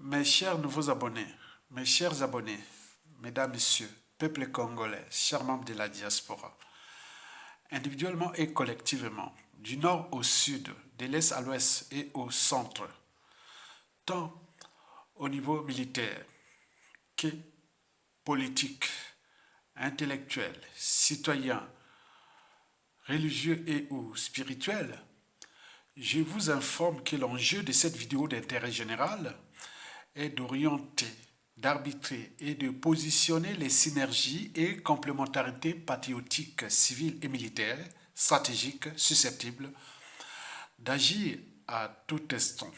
Mes chers nouveaux abonnés, mes chers abonnés, mesdames, messieurs, peuple congolais, chers membres de la diaspora, individuellement et collectivement, du nord au sud, de l'est à l'ouest et au centre, tant au niveau militaire que politique, intellectuel, citoyen, religieux et ou spirituel, je vous informe que l'enjeu de cette vidéo d'intérêt général est d'orienter, d'arbitrer et de positionner les synergies et complémentarités patriotiques, civiles et militaires, stratégiques, susceptibles d'agir à tout instant,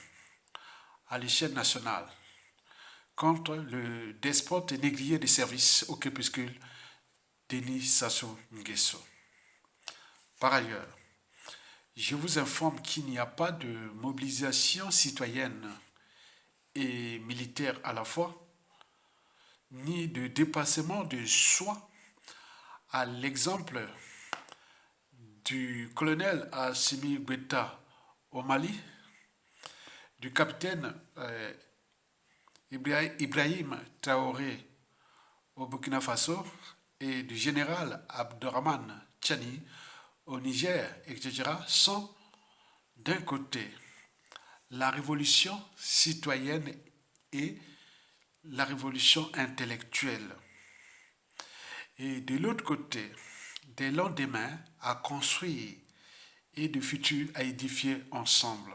à l'échelle nationale, contre le despote négrier des services au crépuscule, Denis Sassou Nguesso. Par ailleurs, je vous informe qu'il n'y a pas de mobilisation citoyenne et militaire à la fois, ni de dépassement de soi, à l'exemple du colonel Assimi Goïta au Mali, du capitaine Ibrahim Traoré au Burkina Faso et du général Abdurrahman Tchani au Niger, etc., sont d'un côté la révolution citoyenne et la révolution intellectuelle, et de l'autre côté des lendemains à construire et de futurs à édifier ensemble.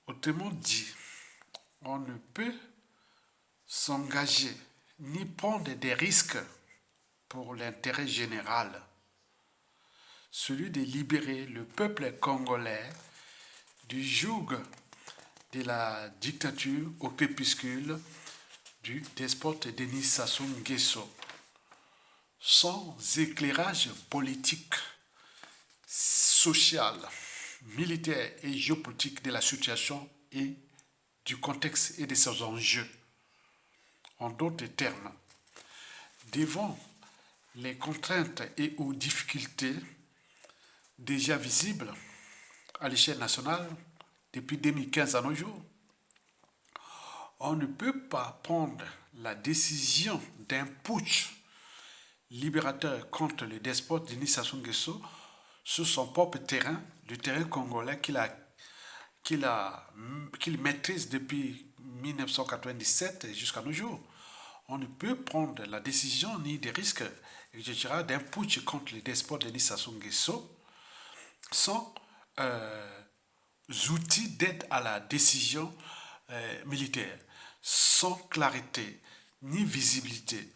Autrement dit, on ne peut s'engager ni prendre des risques pour l'intérêt général, celui de libérer le peuple congolais du joug de la dictature au crépuscule du despote Denis Sassou Nguesso, sans éclairage politique, social, militaire et géopolitique de la situation et du contexte et de ses enjeux. En d'autres termes, devant les contraintes et aux difficultés déjà visibles à l'échelle nationale depuis 2015 à nos jours, on ne peut pas prendre la décision d'un putsch libérateur contre le despote Denis Sassou Nguesso sur son propre terrain, le terrain congolais qu'il maîtrise depuis 1997 jusqu'à nos jours. On ne peut prendre la décision ni des risques, etc., d'un putsch contre le despote Denis Sassou Nguesso sans outils d'aide à la décision militaire, sans clarité ni visibilité.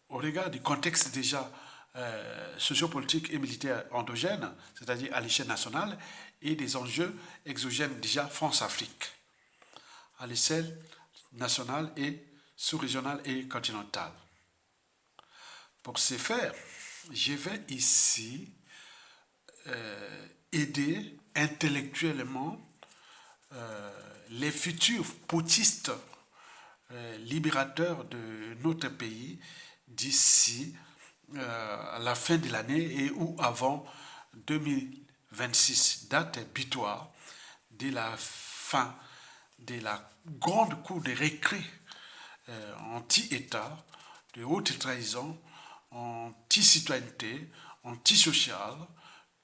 Au regard du contexte déjà sociopolitique et militaire endogène, c'est-à-dire à l'échelle nationale, et des enjeux exogènes déjà France-Afrique, à l'échelle nationale et sous-régionale et continentale. Pour ce faire, je vais ici aider intellectuellement les futurs putschistes libérateurs de notre pays d'ici à la fin de l'année et ou avant 2026, date butoir de la fin de la grande cour de récré anti-État, de haute trahison, anti-citoyenneté, anti-sociale,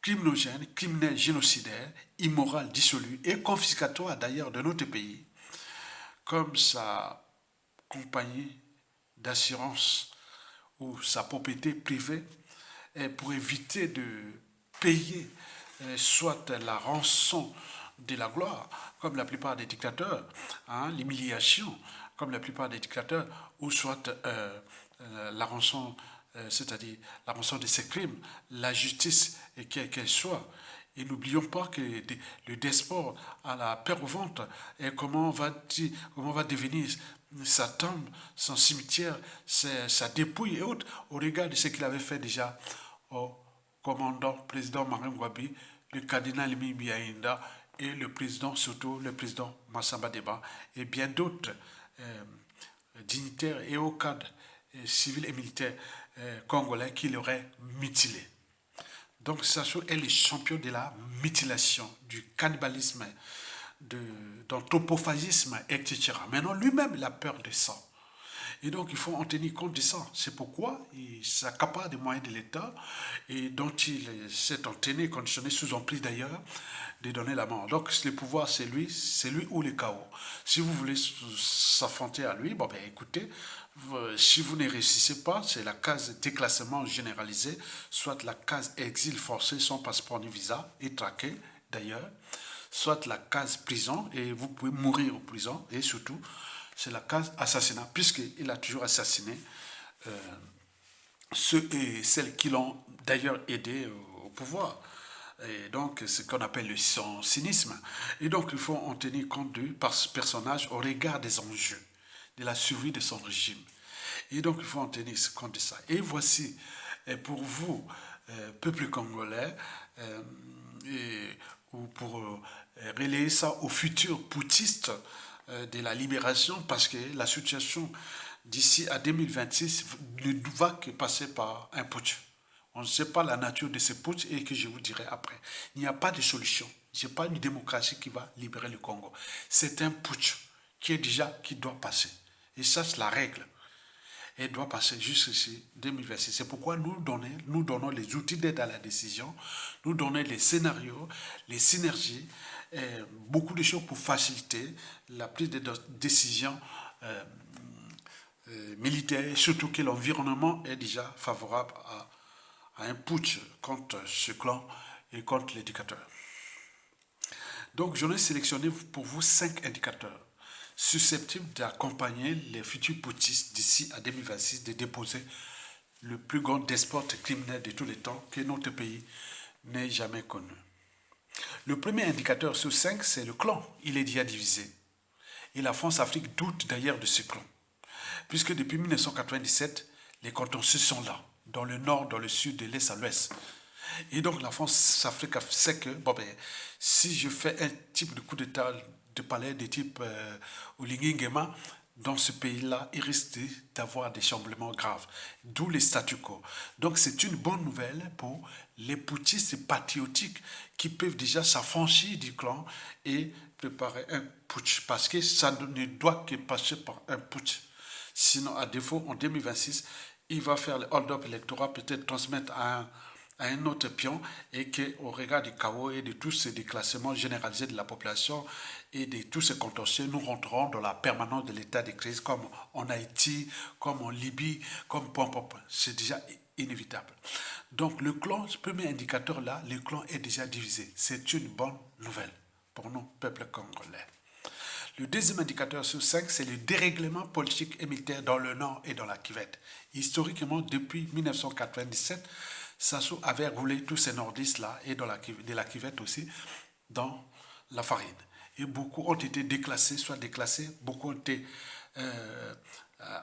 criminogène, criminel génocidaire, immoral, dissolu et confiscatoire d'ailleurs de notre pays, comme sa compagnie d'assurance ou sa propriété privée, pour éviter de payer soit la rançon de la gloire, comme la plupart des dictateurs, l'humiliation, comme la plupart des dictateurs, ou soit la rançon, c'est-à-dire la rançon de ses crimes, la justice, quelle qu'elle soit. Et n'oublions pas que le despote à la paire au ventre, et comment va devenir sa tombe, son cimetière, sa dépouille et autres, au regard de ce qu'il avait fait déjà au commandant, président Marine Ngouabi, le cardinal Mimi Aïnda et le président, surtout le président Massamba Deba, et bien d'autres dignitaires et hauts cadres civils et militaires congolais qui l'auraient mutilé. Donc Sassou est le champion de la mutilation, du cannibalisme, d'anthropophagisme, etc. Maintenant, lui-même, il a peur de ça. Et donc, il faut en tenir compte de ça. C'est pourquoi il s'accapare des moyens de l'État et dont il s'est en tenu, conditionné, sous emprise d'ailleurs, de donner la mort. Donc, le pouvoir, c'est lui ou le chaos. Si vous voulez s'affronter à lui, bon, ben écoutez, si vous ne réussissez pas, c'est la case déclassement généralisé, soit la case exil forcé sans passeport ni visa, et traqué d'ailleurs, soit la case prison, et vous pouvez mourir en prison, et surtout, c'est la case assassinat, puisqu'il a toujours assassiné ceux et celles qui l'ont d'ailleurs aidé au pouvoir. Et donc, ce qu'on appelle son cynisme. Et donc, il faut en tenir compte de par ce personnage au regard des enjeux, de la survie de son régime. Et donc, il faut en tenir compte de ça. Et voici, pour vous, peuple congolais, ou pour relayer ça aux futurs poutistes de la libération, parce que la situation d'ici à 2026 ne va que passer par un putsch. On ne sait pas la nature de ce putsch et que je vous dirai après. Il n'y a pas de solution. Il n'y a pas une démocratie qui va libérer le Congo. C'est un putsch qui doit passer. Et ça, c'est la règle. Elle doit passer jusqu'ici 2026. C'est pourquoi nous donnons les outils d'aide à la décision, nous donnons les scénarios, les synergies, beaucoup de choses pour faciliter la prise de décision militaire, surtout que l'environnement est déjà favorable à un putsch contre ce clan et contre l'éducateur. Donc, j'en ai sélectionné pour vous 5 indicateurs susceptibles d'accompagner les futurs putschistes d'ici à 2026 de déposer le plus grand despote criminel de tous les temps que notre pays n'ait jamais connu. Le premier indicateur sur 5, c'est le clan. Il est déjà divisé. Et la France-Afrique doute d'ailleurs de ce clan. Puisque depuis 1997, les contentieux sont là, dans le nord, dans le sud, de l'est à l'ouest. Et donc la France-Afrique sait que si je fais un type de coup d'état de palais de type Oligui Nguema, dans ce pays-là, il risque d'avoir des chamboulements graves. D'où les statu quo. Donc c'est une bonne nouvelle pour les putschistes patriotiques qui peuvent déjà s'affranchir du clan et préparer un putsch. Parce que ça ne doit que passer par un putsch. Sinon, à défaut, en 2026, il va faire le hold-up électoral, peut-être transmettre à un autre pion et qu'au regard du chaos et de tous ces déclassements généralisés de la population et de tous ces contentieux, nous rentrerons dans la permanence de l'état de crise comme en Haïti, comme en Libye, comme point. C'est déjà inévitable. Donc le clan, ce premier indicateur là, le clan est déjà divisé. C'est une bonne nouvelle pour nous, peuple congolais. Le deuxième indicateur sur 5, c'est le dérèglement politique et militaire dans le Nord et dans la Kivette. Historiquement, depuis 1997, Sassou avait roulé tous ces nordistes-là, et de la Kivette aussi, dans la farine. Et beaucoup ont été déclassés, soit déclassés, beaucoup ont été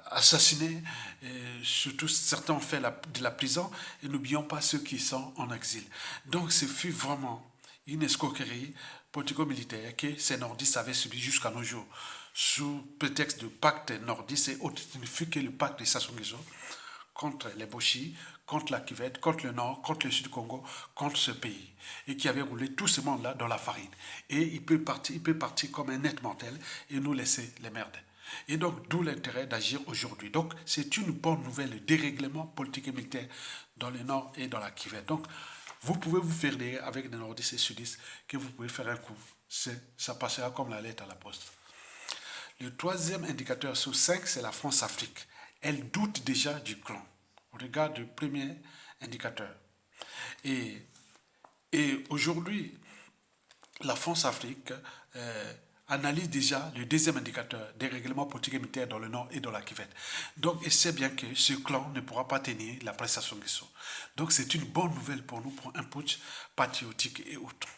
assassinés, et surtout certains ont fait de la prison, et n'oublions pas ceux qui sont en exil. Donc ce fut vraiment une escroquerie politico-militaire que ces nordistes avaient subi jusqu'à nos jours, sous prétexte de pacte nordiste et autre. Il ne fut que le pacte de Sassou Nguesso contre les Bochis, contre la Kivette, contre le Nord, contre le Sud du Congo, contre ce pays, et qui avait roulé tout ce monde-là dans la farine. Et il peut partir comme un net mortel et nous laisser les merdes. Et donc, d'où l'intérêt d'agir aujourd'hui. Donc, c'est une bonne nouvelle, le dérèglement politique et militaire dans le Nord et dans la Kivette. Donc, vous pouvez vous faire des avec des nordistes et sudistes que vous pouvez faire un coup. Ça passera comme la lettre à la poste. Le troisième indicateur sur 5, c'est la France-Afrique. Elle doute déjà du clan. On regarde le premier indicateur. Et aujourd'hui, la France-Afrique analyse déjà le deuxième indicateur des règlements politiques et militaires dans le Nord et dans la Kivette. Donc, elle sait bien que ce clan ne pourra pas tenir la prestation Nguesso. Donc, c'est une bonne nouvelle pour nous, pour un putsch patriotique et autre.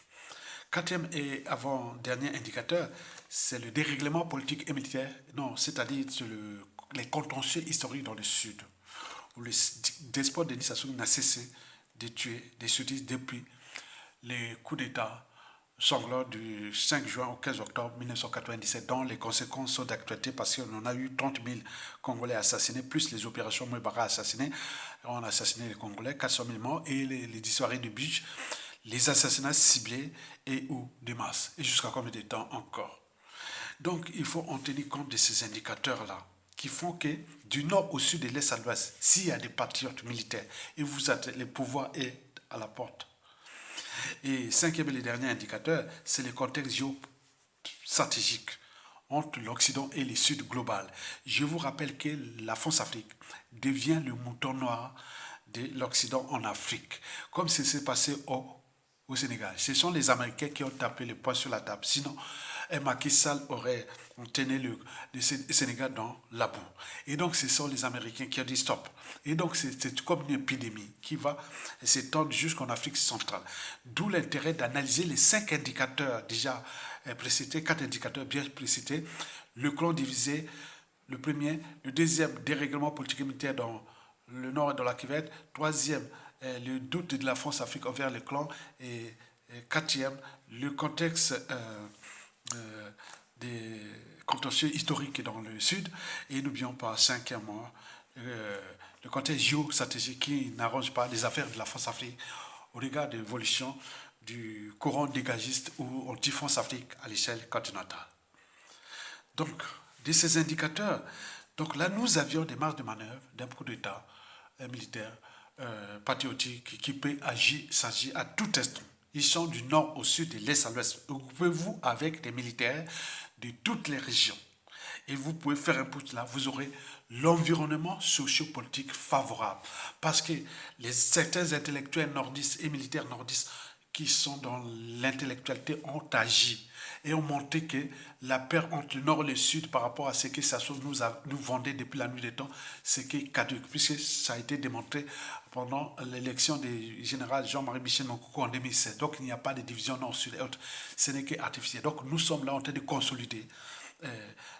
Quatrième et avant-dernier indicateur, c'est le dérèglement politique et militaire, non, c'est-à-dire les contentieux historiques dans le Sud, où le despote Denis Sassou n'a cessé de tuer des sudistes depuis les coups d'État sanglants du 5 juin au 15 octobre 1997, dont les conséquences sont d'actualité parce qu'on en a eu 30 000 Congolais assassinés, plus les opérations Mouebara assassinés. On a assassiné les Congolais, 400 000 morts, et les disparus de Biche, les assassinats ciblés et ou de masse. Et jusqu'à combien de temps encore? Donc, il faut en tenir compte de ces indicateurs-là qui font que du nord au sud, de l'est à l'ouest, s'il y a des patriotes militaires et vous êtes, le pouvoir est à la porte. Et cinquième et le dernier indicateur, c'est le contexte géostratégique entre l'Occident et le Sud global. Je vous rappelle que la France-Afrique devient le mouton noir de l'Occident en Afrique, comme ce s'est passé au Sénégal. Ce sont les Américains qui ont tapé le poing sur la table. Sinon, Macky Sall aurait tenu le Sénégal dans la boue. Et donc, ce sont les Américains qui ont dit stop. Et donc, c'est comme une épidémie qui va s'étendre jusqu'en Afrique centrale. D'où l'intérêt d'analyser les 5 indicateurs déjà précités, 4 indicateurs bien précités. Le clan divisé, le premier. Le deuxième, dérèglement politique et militaire dans le nord et dans la Kivette. Troisième, le doute de la France-Afrique envers les clans. Et quatrième, le contexte des contentieux historiques dans le sud. Et n'oublions pas, cinquièmement, le contexte géostratégique qui n'arrange pas les affaires de la France-Afrique au regard de l'évolution du courant dégagiste ou anti-France-Afrique à l'échelle continentale. Donc, de ces indicateurs, donc là, nous avions des marges de manœuvre d'un coup d'État militaire patriotique qui peut agir, s'agir à tout instant. Ils sont du nord au sud, de l'est à l'ouest. Occupez-vous avec des militaires de toutes les régions. Et vous pouvez faire un putsch là, vous aurez l'environnement sociopolitique favorable. Parce que certains intellectuels nordistes et militaires nordistes qui sont dans l'intellectualité ont agi et ont montré que la paire entre le nord et le sud par rapport à ce que Sassou nous vendait depuis la nuit des temps, c'est que caduque, puisque ça a été démontré pendant l'élection du général Jean-Marie Michel Moukoukou en 2007. Donc il n'y a pas de division nord-sud et autres, ce n'est qu'artificiel. Donc nous sommes là en train de consolider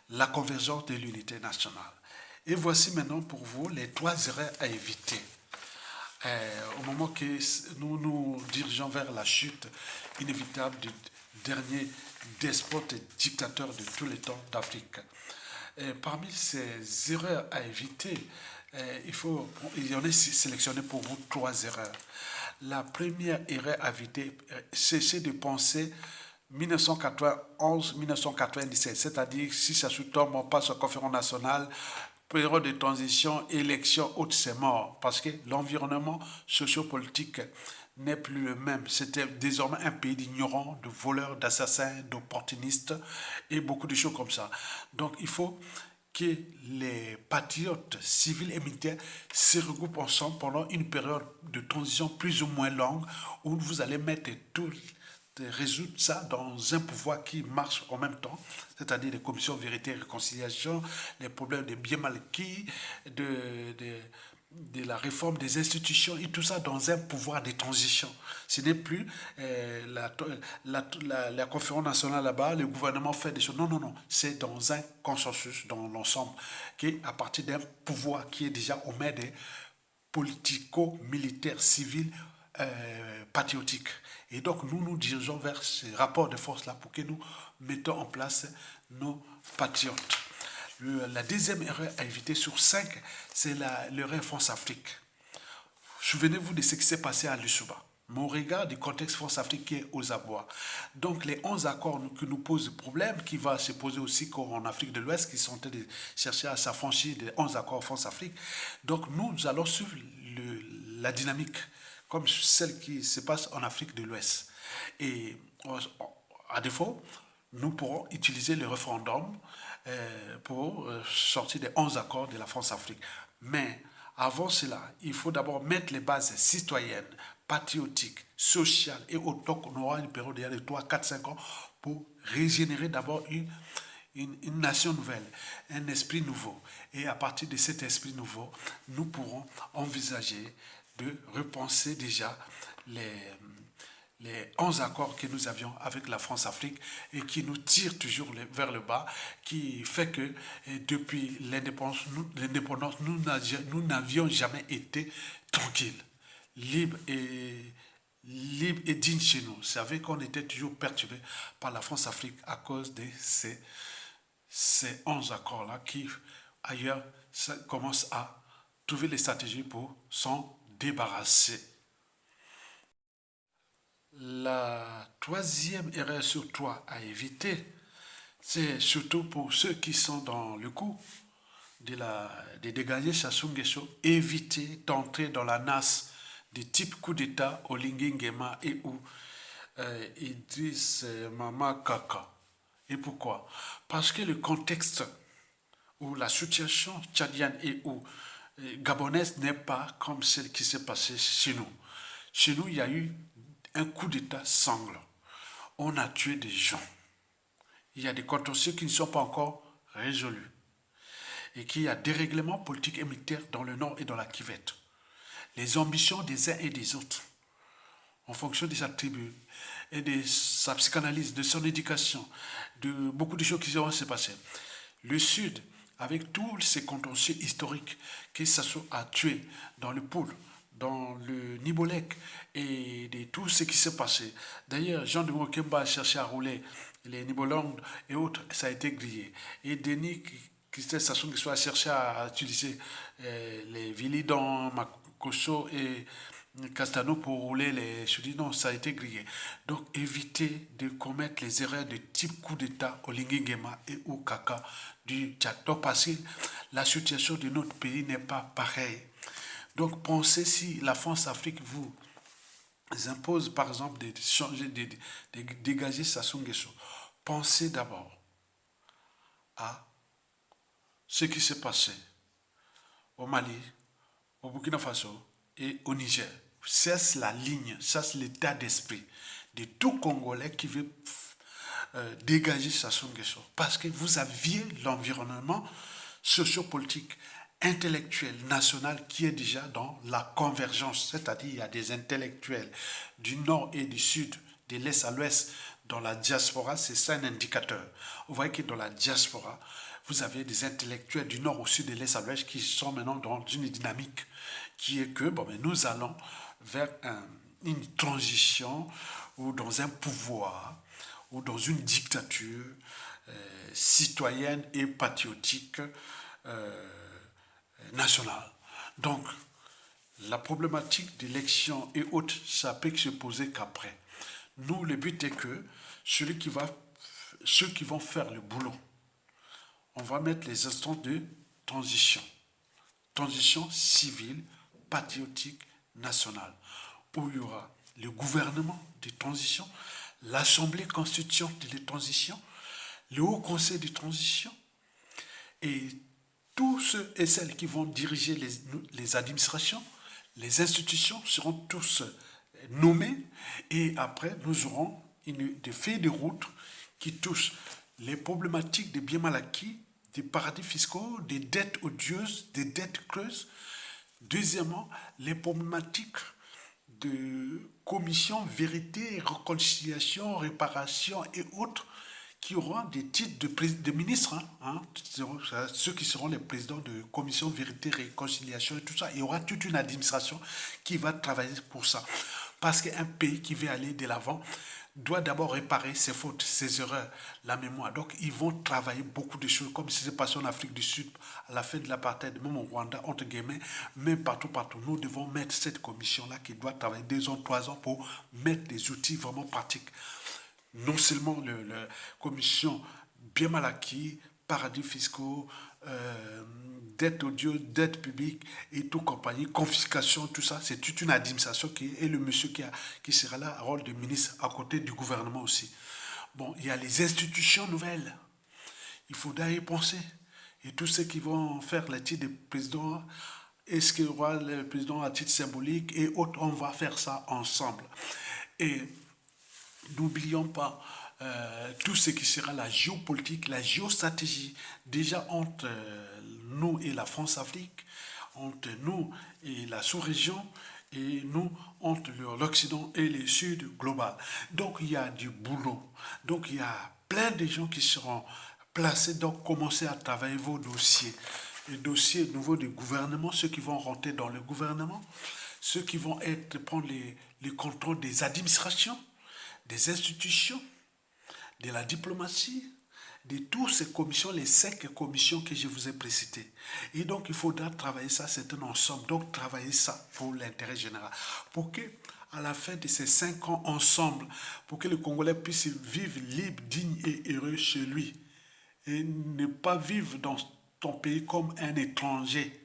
la convergence de l'unité nationale. Et voici maintenant pour vous les 3 erreurs à éviter. Au moment que nous nous dirigeons vers la chute inévitable du dernier despote et dictateur de tous les temps d'Afrique. Parmi ces erreurs à éviter, il y en a sélectionné pour vous 3 erreurs. La première erreur à éviter, cessez de penser 1991-1997, c'est-à-dire si ça se tombe, on passe aux conférences nationales, période de transition, élection, autre, c'est mort. Parce que l'environnement sociopolitique n'est plus le même. C'était désormais un pays d'ignorants, de voleurs, d'assassins, d'opportunistes et beaucoup de choses comme ça. Donc il faut que les patriotes civils et militaires se regroupent ensemble pendant une période de transition plus ou moins longue où vous allez mettre tout de résoudre ça dans un pouvoir qui marche en même temps, c'est-à-dire les commissions vérité et réconciliation, les problèmes de bien mal acquis, de la réforme des institutions et tout ça dans un pouvoir de transition. Ce n'est plus la conférence nationale là-bas, le gouvernement fait des choses. Non, non, non. C'est dans un consensus, dans l'ensemble, qui à partir d'un pouvoir qui est déjà au main des politico-militaires civils patriotiques. Et donc, nous nous dirigeons vers ces rapports de force-là pour que nous mettons en place nos patriotes. La deuxième erreur à éviter sur 5, c'est l'erreur France-Afrique. Souvenez-vous de ce qui s'est passé à Lussuba. Mais au regard du contexte France-Afrique qui est aux abois. Donc les 11 accords qui nous posent problème, qui va se poser aussi en Afrique de l'Ouest, qui sont en train de chercher à s'affranchir des 11 accords France-Afrique. Donc nous allons suivre la dynamique comme celle qui se passe en Afrique de l'Ouest. Et à défaut, nous pourrons utiliser le référendum pour sortir des 11 accords de la France-Afrique. Mais avant cela, il faut d'abord mettre les bases citoyennes, patriotiques, sociales et autres. Donc on aura une période de 3, 4, 5 ans pour régénérer d'abord une nation nouvelle, un esprit nouveau. Et à partir de cet esprit nouveau, nous pourrons envisager de repenser déjà les 11 accords que nous avions avec la France-Afrique et qui nous tirent toujours vers le bas, qui fait que depuis l'indépendance, nous n'avions jamais été tranquilles, libres et dignes chez nous. Vous savez qu'on était toujours perturbé par la France-Afrique à cause de ces 11 accords-là qui, ailleurs, commencent à trouver les stratégies pour s'en débarrasser. La troisième erreur sur trois à éviter, c'est surtout pour ceux qui sont dans le coup de dégager Sassou Nguesso, éviter d'entrer dans la nasse des types coup d'État Olingi Nguema et ou Idriss Mama Kaka. Et pourquoi? Parce que le contexte où la situation tchadienne et ou gabonaise n'est pas comme celle qui s'est passée chez nous. Chez nous, il y a eu un coup d'État sanglant. On a tué des gens. Il y a des contentieux qui ne sont pas encore résolus. Et qu'il y a des règlements politiques et militaires dans le nord et dans la Kivette. Les ambitions des uns et des autres, en fonction de sa tribu et de sa psychanalyse, de son éducation, de beaucoup de choses qui vont se passer. Le Sud, avec tous ces contentieux historiques que Sassou a tués dans le Poul, dans le Nibolek et de tout ce qui s'est passé. D'ailleurs, Jean de Mokemba a cherché à rouler les Nibolong et autres, ça a été grillé. Et Denis Christelle Sassou Nguesso a cherché à utiliser les Vilidon, Makoso et Castano pour rouler les... Je dis non, ça a été grillé. Donc évitez de commettre les erreurs de type coup d'État Olingi Nguema et ou Kaka du Tchad. Donc parce que la situation de notre pays n'est pas pareille. Donc pensez si la France-Afrique vous impose par exemple de changer, de dégager Sassou Nguesso. Pensez d'abord à ce qui s'est passé au Mali, au Burkina Faso et au Niger. C'est la ligne, c'est l'état d'esprit de tout Congolais qui veut dégager Sassou Nguesso. Parce que vous aviez l'environnement sociopolitique, intellectuel, national qui est déjà dans la convergence. C'est-à-dire il y a des intellectuels du nord et du sud, de l'est à l'ouest, dans la diaspora, c'est ça un indicateur. Vous voyez que dans la diaspora, vous avez des intellectuels du nord au sud, de l'est à l'ouest qui sont maintenant dans une dynamique qui est que bon, mais nous allons vers une transition ou dans un pouvoir ou dans une dictature citoyenne et patriotique nationale. Donc, la problématique d'élection et autres, ça peut se poser qu'après. Nous, le but est que ceux qui vont faire le boulot, on va mettre les instances de transition. Transition civile, patriotique, nationale. Où il y aura le gouvernement de transition, l'Assemblée constituante de transition, le Haut Conseil de transition et tous ceux et celles qui vont diriger les administrations, les institutions seront tous nommés et après nous aurons des feuilles de route qui touchent les problématiques des biens mal acquis, des paradis fiscaux, des dettes odieuses, des dettes creuses. Deuxièmement, les problématiques de commission, vérité, réconciliation, réparation et autres qui auront des titres de ministres, ceux qui seront les présidents de commission, vérité, réconciliation et tout ça. Il y aura toute une administration qui va travailler pour ça. Parce qu'un pays qui veut aller de l'avant doit d'abord réparer ses fautes, ses erreurs, la mémoire. Donc, ils vont travailler beaucoup de choses, comme ce qui s'est passé en Afrique du Sud, à la fin de l'apartheid, même au Rwanda, entre guillemets, même partout. Nous devons mettre cette commission-là qui doit travailler 2 ans, 3 ans pour mettre des outils vraiment pratiques. Non seulement la commission bien mal acquis, paradis fiscaux, dette odieuse, dette publique et tout compagnie, confiscation, tout ça, c'est toute une administration et le monsieur qui sera là, rôle de ministre à côté du gouvernement aussi. Bon, il y a les institutions nouvelles. Il faudra y penser. Et tous ceux qui vont faire le titre de président, est-ce qu'il y aura le président à titre symbolique et autres, on va faire ça ensemble. Et n'oublions pas tout ce qui sera la géopolitique, la géostratégie, déjà entre nous et la France-Afrique, entre nous et la sous-région, et nous entre l'Occident et le Sud global. Donc il y a du boulot. Donc il y a plein de gens qui seront placés, donc commencez à travailler vos dossiers. Les dossiers nouveaux du gouvernement, ceux qui vont rentrer dans le gouvernement, ceux qui vont prendre les contrôles des administrations, des institutions, de la diplomatie, de toutes ces commissions, les 5 commissions que je vous ai précitées. Et donc, il faudra travailler ça, c'est un ensemble. Donc, travailler ça pour l'intérêt général. Pour que, à la fin de ces 5 ans ensemble pour que le Congolais puisse vivre libre, digne et heureux chez lui et ne pas vivre dans ton pays comme un étranger.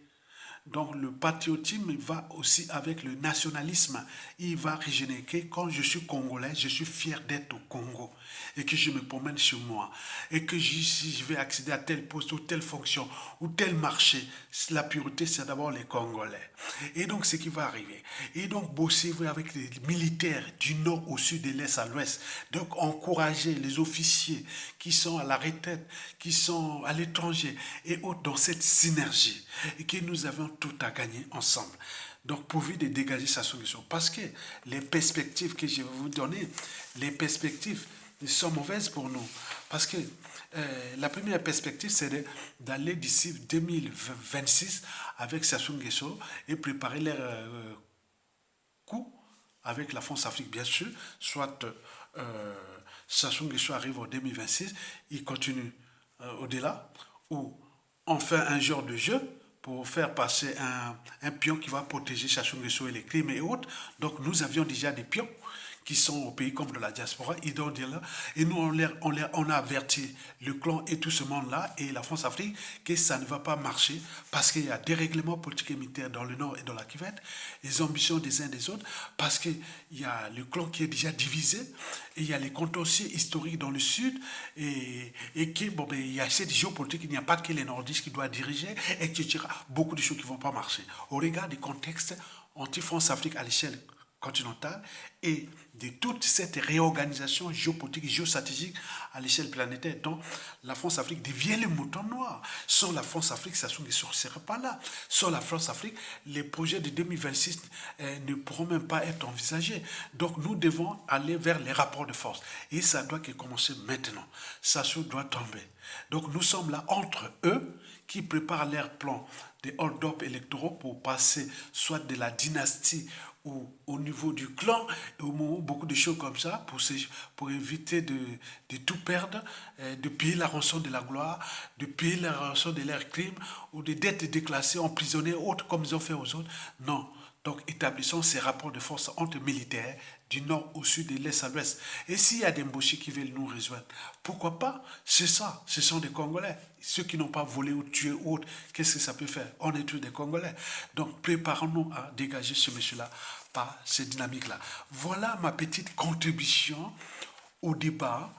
Donc le patriotisme va aussi avec le nationalisme. Il va régénérer quand je suis congolais, je suis fier d'être au Congo et que je me promène chez moi et que si je vais accéder à tel poste ou telle fonction ou tel marché, la priorité c'est d'abord les Congolais. Et donc ce qui va arriver. Et donc bosser avec les militaires du nord au sud, de l'est à l'ouest. Donc encourager les officiers qui sont à la retraite, qui sont à l'étranger et autres dans cette synergie et que nous avons tout à gagner ensemble. Donc, pourvu de dégager sa solution. Parce que les perspectives que je vais vous donner, les perspectives sont mauvaises pour nous. Parce que la première perspective, c'est d'aller d'ici 2026 avec Sassou Nguesso et préparer leur coup avec la France-Afrique, bien sûr. Soit Sassou Nguesso arrive en 2026, il continue au-delà, ou on fait un genre de jeu pour faire passer un pion qui va protéger Sassou Nguesso et les crimes et autres. Donc nous avions déjà des pions qui sont au pays comme de la diaspora, ils doivent dire là, et nous on a averti le clan et tout ce monde-là et la France-Afrique que ça ne va pas marcher parce qu'il y a des règlements politiques et militaires dans le nord et dans la Kivette, les ambitions des uns des autres, parce qu'il y a le clan qui est déjà divisé, et il y a les contentieux historiques dans le sud, et que, bon, ben, il y a cette géopolitique, il n'y a pas que les nordistes qui doivent diriger, etc. Beaucoup de choses qui ne vont pas marcher. Au regard du contexte anti-France-Afrique à l'échelle continentale et de toute cette réorganisation géopolitique, géostratégique à l'échelle planétaire dont la France-Afrique devient le mouton noir. Sans la France-Afrique, ça ne serait pas là. Sans la France-Afrique, les projets de 2026 ne pourront même pas être envisagés. Donc nous devons aller vers les rapports de force. Et ça doit commencer maintenant. Ça doit tomber. Donc nous sommes là entre eux qui préparent leur plan des hold-up électoraux pour passer soit de la dynastie ou au niveau du clan, ou beaucoup de choses comme ça, pour éviter de tout perdre, de payer la rançon de la gloire, de payer la rançon de leurs crimes, ou d'être déclassés, emprisonnés, autres comme ils ont fait aux autres. Non. Donc établissons ces rapports de force entre militaires du nord au sud et de l'est à l'ouest. Et s'il y a des Mboshi qui veulent nous rejoindre, pourquoi pas? C'est ça, ce sont des Congolais. Ceux qui n'ont pas volé ou tué ou autre, qu'est-ce que ça peut faire? On est tous des Congolais. Donc préparons-nous à dégager ce monsieur-là par cette dynamique-là. Voilà ma petite contribution au débat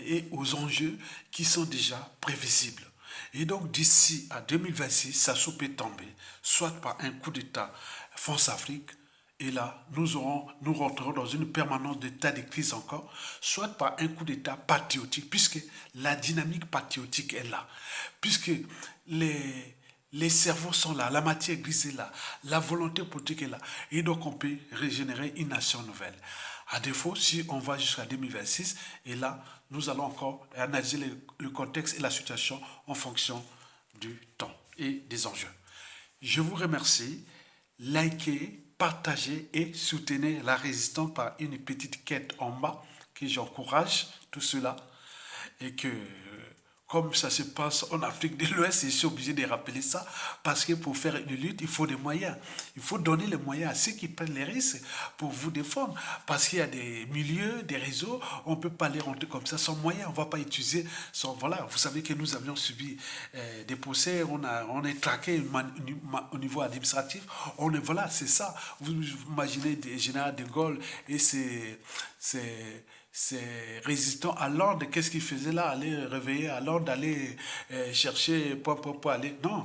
et aux enjeux qui sont déjà prévisibles. Et donc d'ici à 2026, ça peut tomber, soit par un coup d'État France-Afrique, et là, nous rentrerons dans une permanence d'état de crise encore, soit par un coup d'État patriotique, puisque la dynamique patriotique est là, puisque les cerveaux sont là, la matière grise est là, la volonté politique est là, et donc on peut régénérer une nation nouvelle. À défaut, si on va jusqu'à 2026, et là, nous allons encore analyser le contexte et la situation en fonction du temps et des enjeux. Je vous remercie. Likez, partagez et soutenez la résistance par une petite quête en bas que j'encourage tout cela et que comme ça se passe en Afrique de l'Ouest, je suis obligé de rappeler ça, parce que pour faire une lutte, il faut des moyens. Il faut donner les moyens à ceux qui prennent les risques pour vous défendre, parce qu'il y a des milieux, des réseaux, on ne peut pas les rentrer comme ça sans moyens, on ne va pas utiliser Voilà, vous savez que nous avions subi des procès, on est traqué au niveau administratif, voilà, c'est ça. Vous imaginez des généraux de Gaulle et ces résistants à l'ordre, qu'est-ce qu'ils faisaient là? Aller réveiller à l'ordre, aller chercher, pour aller. Non,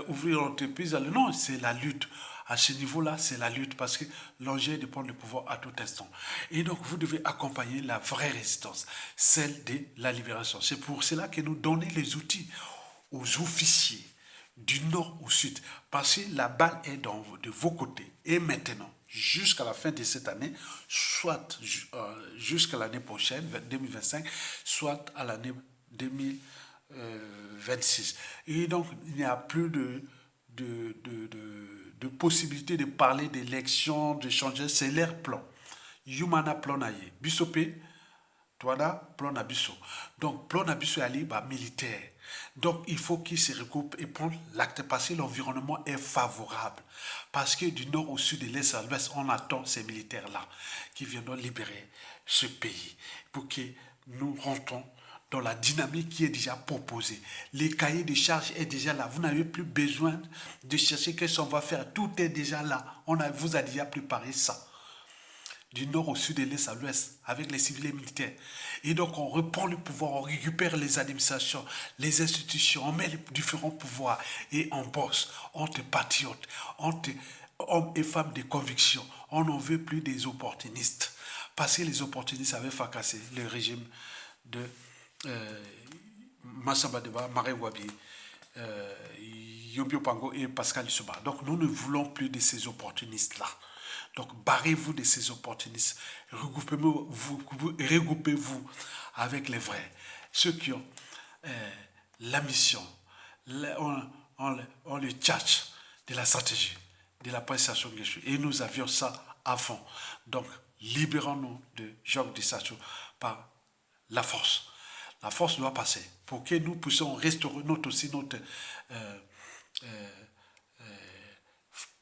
ouvrir l'entreprise, non, c'est la lutte. À ce niveau-là, c'est la lutte parce que l'enjeu est de prendre le pouvoir à tout instant. Et donc, vous devez accompagner la vraie résistance, celle de la libération. C'est pour cela que nous donnons les outils aux officiers du nord au sud, parce que la balle est de vos côtés. Et maintenant, jusqu'à la fin de cette année, soit jusqu'à l'année prochaine, 2025, soit à l'année 2026. Et donc, il n'y a plus de possibilité de parler d'élections, de changer, c'est leur plan. Yumana plan aye. Bissopé, Toada, plan abisso. Donc, plan abisso ali, militaire. Donc, il faut qu'ils se regroupent et prennent l'acte parce que l'environnement est favorable. Parce que du nord au sud, de l'est à l'ouest, on attend ces militaires-là qui viendront libérer ce pays pour que nous rentrons dans la dynamique qui est déjà proposée. Les cahiers de charges est déjà là. Vous n'avez plus besoin de chercher qu'est-ce qu'on va faire. Tout est déjà là. Vous a déjà préparé ça. Du nord au sud, de l'est à l'ouest, avec les civils et militaires. Et donc, on reprend le pouvoir, on récupère les administrations, les institutions, on met les différents pouvoirs et on bosse, on te patriote, hommes et femmes de conviction. On n'en veut plus des opportunistes. Parce que les opportunistes avaient fracassé le régime de Massamba Deba, Maré Wabi, Yobio Pango et Pascal Issouba. Donc nous ne voulons plus de ces opportunistes-là. Donc barrez-vous de ces opportunistes. Regroupez-vous avec les vrais. Ceux qui ont la mission, on le tchatch de la stratégie, de la prestation Guéchou. Et nous avions ça à fond. Donc libérons-nous de Jacques Dissachou par la force. La force doit passer pour que nous puissions restaurer notre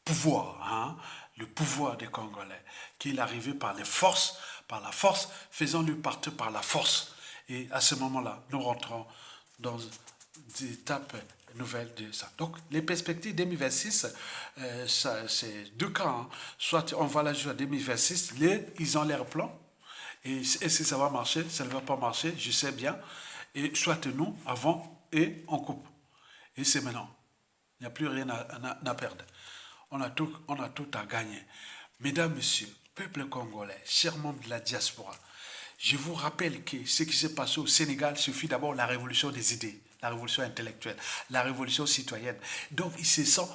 pouvoir, hein, le pouvoir des Congolais, qu'il arrivait par la force, faisons-le partir par la force. Et à ce moment-là, nous rentrons dans des étapes nouvelles de ça. Donc, les perspectives 2026, c'est deux cas. Hein. Soit on va la jouer à 2026, ils ont leur plan, et est-ce que ça va marcher? Ça ne va pas marcher, je sais bien. Et soit nous, avant, et on coupe. Et c'est maintenant. Il n'y a plus rien à perdre. On a tout à gagner. Mesdames, Messieurs, peuple congolais, chers membres de la diaspora, je vous rappelle que ce qui s'est passé au Sénégal suffit d'abord la révolution des idées, la révolution intellectuelle, la révolution citoyenne. Donc, ils se sont,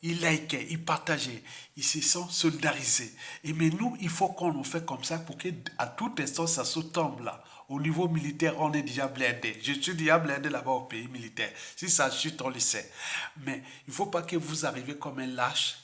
ils likaient, ils partageaient, ils se sont solidarisés. Et mais nous, il faut qu'on en fait comme ça pour qu'à tout instant, ça se tombe là. Au niveau militaire, on est déjà blindé. Je suis déjà blindé là-bas au pays militaire. Si ça chute, on le sait. Mais il ne faut pas que vous arrivez comme un lâche.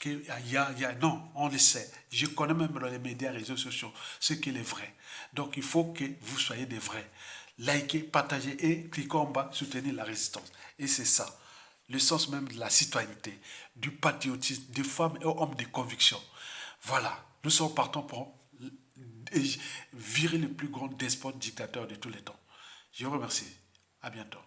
Non, on le sait. Je connais même dans les médias, réseaux sociaux, ce qui est vrai. Donc il faut que vous soyez des vrais. Likez, partagez et cliquez en bas, soutenez la résistance. Et c'est ça. Le sens même de la citoyenneté, du patriotisme, des femmes et hommes de conviction. Voilà. Nous sommes partants pour virer le plus grand despote dictateur de tous les temps. Je vous remercie. À bientôt.